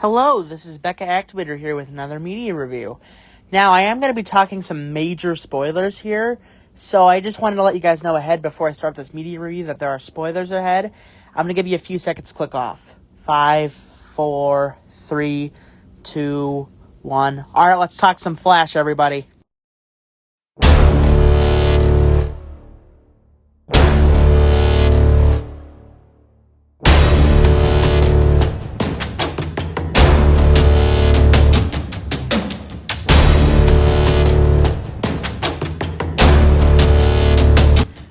Hello, this is Becca Activator here with another media review. Now, I am going to be talking some major spoilers here, so I just wanted to let you guys know ahead before I start this media review that there are spoilers ahead. I'm going to give you a few seconds to click off. 5, 4, 3, 2, 1. Alright, let's talk some Flash, everybody.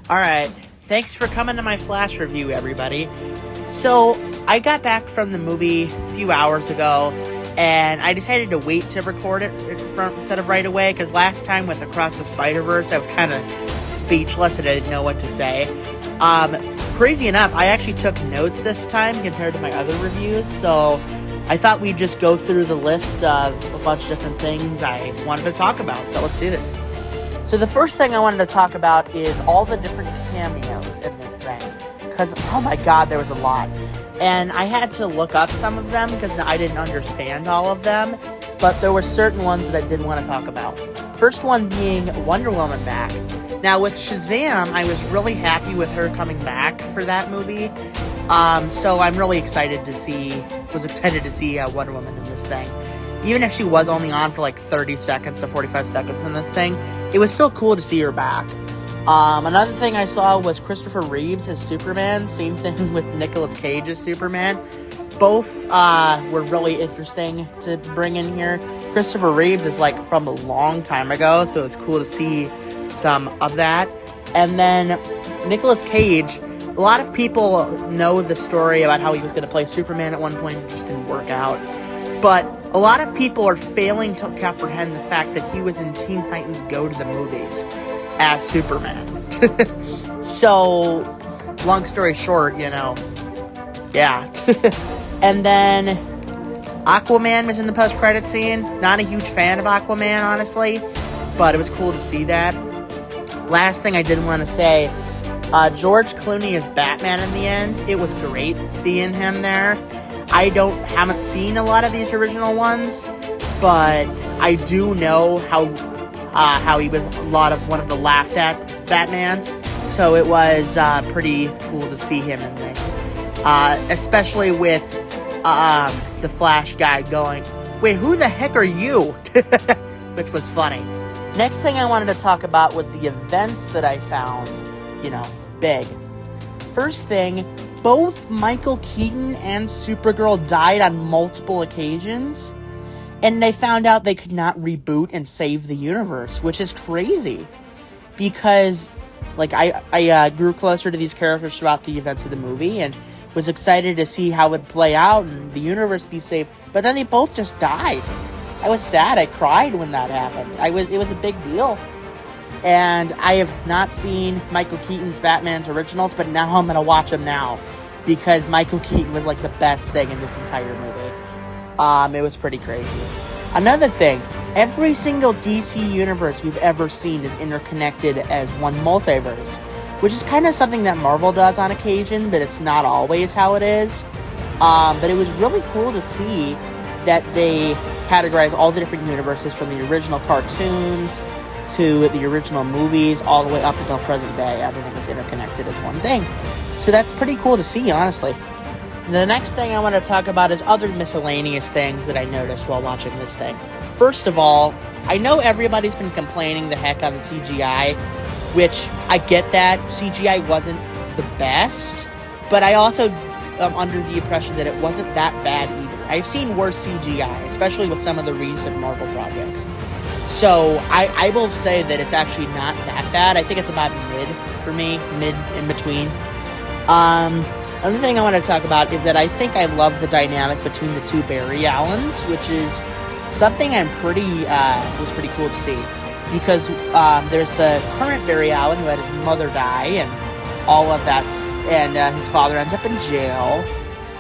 Alright, thanks for coming to my Flash review, everybody. So, I got back from the movie a few hours ago, and I decided to wait to record it instead of right away, because last time with Across the Spider-Verse, I was kind of speechless and I didn't know what to say. Crazy enough, I actually took notes this time compared to my other reviews, so I thought we'd just go through the list of a bunch of different things I wanted to talk about, so let's do this. So the first thing I wanted to talk about is all the different cameos in this thing. Because, oh my god, there was a lot. And I had to look up some of them because I didn't understand all of them. But there were certain ones that I did want to talk about. First one being Wonder Woman back. Now with Shazam, I was really happy with her coming back for that movie. So I'm really excited to see Wonder Woman in this thing. Even if she was only on for like 30 seconds to 45 seconds in this thing, it was still cool to see her back. Another thing I saw was Christopher Reeves as Superman. Same thing with Nicolas Cage as Superman. Both were really interesting to bring in here. Christopher Reeves is like from a long time ago, so it was cool to see some of that. And then Nicolas Cage, a lot of people know the story about how he was going to play Superman at one point. It just didn't work out. But a lot of people are failing to comprehend the fact that he was in Teen Titans Go to the Movies as Superman. So, long story short, yeah. And then Aquaman was in the post-credit scene. Not a huge fan of Aquaman, honestly, but it was cool to see that. Last thing I did want to say, George Clooney as Batman in the end. It was great seeing him there. I haven't seen a lot of these original ones, but I do know how he was one of the laughed at Batmans, so it was pretty cool to see him in this, especially with the Flash guy going, "Wait, who the heck are you?" which was funny. Next thing I wanted to talk about was the events that I found, big. First thing, both Michael Keaton and Supergirl died on multiple occasions, and they found out they could not reboot and save the universe, which is crazy, because, I grew closer to these characters throughout the events of the movie, and was excited to see how it would play out and the universe be saved, but then they both just died. I was sad, I cried when that happened. It was a big deal. And I have not seen Michael Keaton's Batman's originals, but now I'm going to watch them now, because Michael Keaton was like the best thing in this entire movie. It was pretty crazy. Another thing, every single DC universe we've ever seen is interconnected as one multiverse, which is kind of something that Marvel does on occasion, but it's not always how it is. But it was really cool to see that they categorize all the different universes from the original cartoons to the original movies, all the way up until present day. Everything is interconnected as one thing. So that's pretty cool to see, honestly. The next thing I want to talk about is other miscellaneous things that I noticed while watching this thing. First of all, I know everybody's been complaining the heck on the CGI, which I get that. CGI wasn't the best, but I also am under the impression that it wasn't that bad either. I've seen worse CGI, especially with some of the recent Marvel projects. So, I will say that it's actually not that bad. I think it's about mid for me, mid in between. Another thing I want to talk about is that I think I love the dynamic between the two Barry Allens, which is something was pretty cool to see. Because there's the current Barry Allen who had his mother die and all of that, and his father ends up in jail,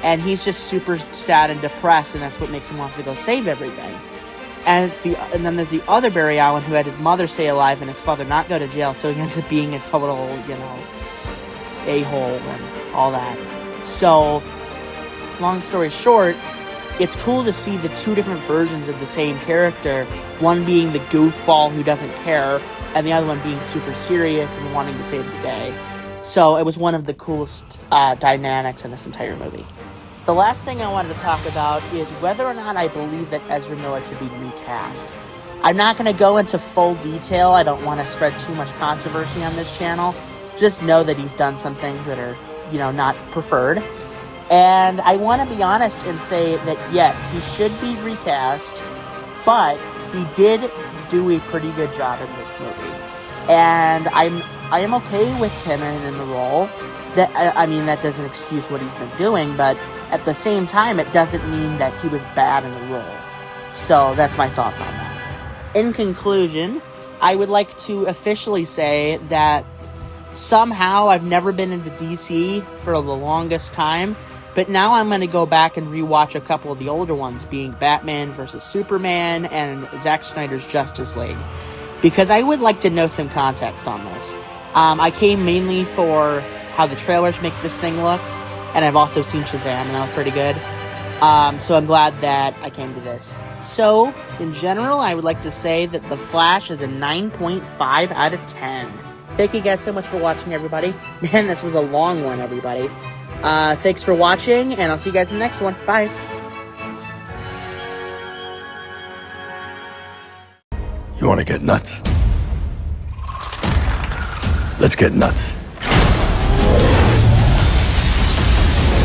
and he's just super sad and depressed, and that's what makes him want to go save everything. And then there's the other Barry Allen who had his mother stay alive and his father not go to jail, so he ends up being a total, a-hole and all that. So, long story short, it's cool to see the two different versions of the same character, one being the goofball who doesn't care, and the other one being super serious and wanting to save the day. So it was one of the coolest dynamics in this entire movie. The last thing I wanted to talk about is whether or not I believe that Ezra Miller should be recast. I'm not going to go into full detail. I don't want to spread too much controversy on this channel. Just know that he's done some things that are, not preferred. And I want to be honest and say that, yes, he should be recast, but he did do a pretty good job in this movie. And I am okay with him in the role. That doesn't excuse what he's been doing, but at the same time, it doesn't mean that he was bad in the role. So that's my thoughts on that. In conclusion, I would like to officially say that somehow I've never been into DC for the longest time, but now I'm going to go back and rewatch a couple of the older ones, being Batman vs. Superman and Zack Snyder's Justice League, because I would like to know some context on this. I came mainly for how the trailers make this thing look, and I've also seen Shazam, and that was pretty good. So I'm glad that I came to this. So, in general, I would like to say that The Flash is a 9.5 out of 10. Thank you guys so much for watching, everybody. Man, this was a long one, everybody. Thanks for watching, and I'll see you guys in the next one. Bye. You want to get nuts? Let's get nuts.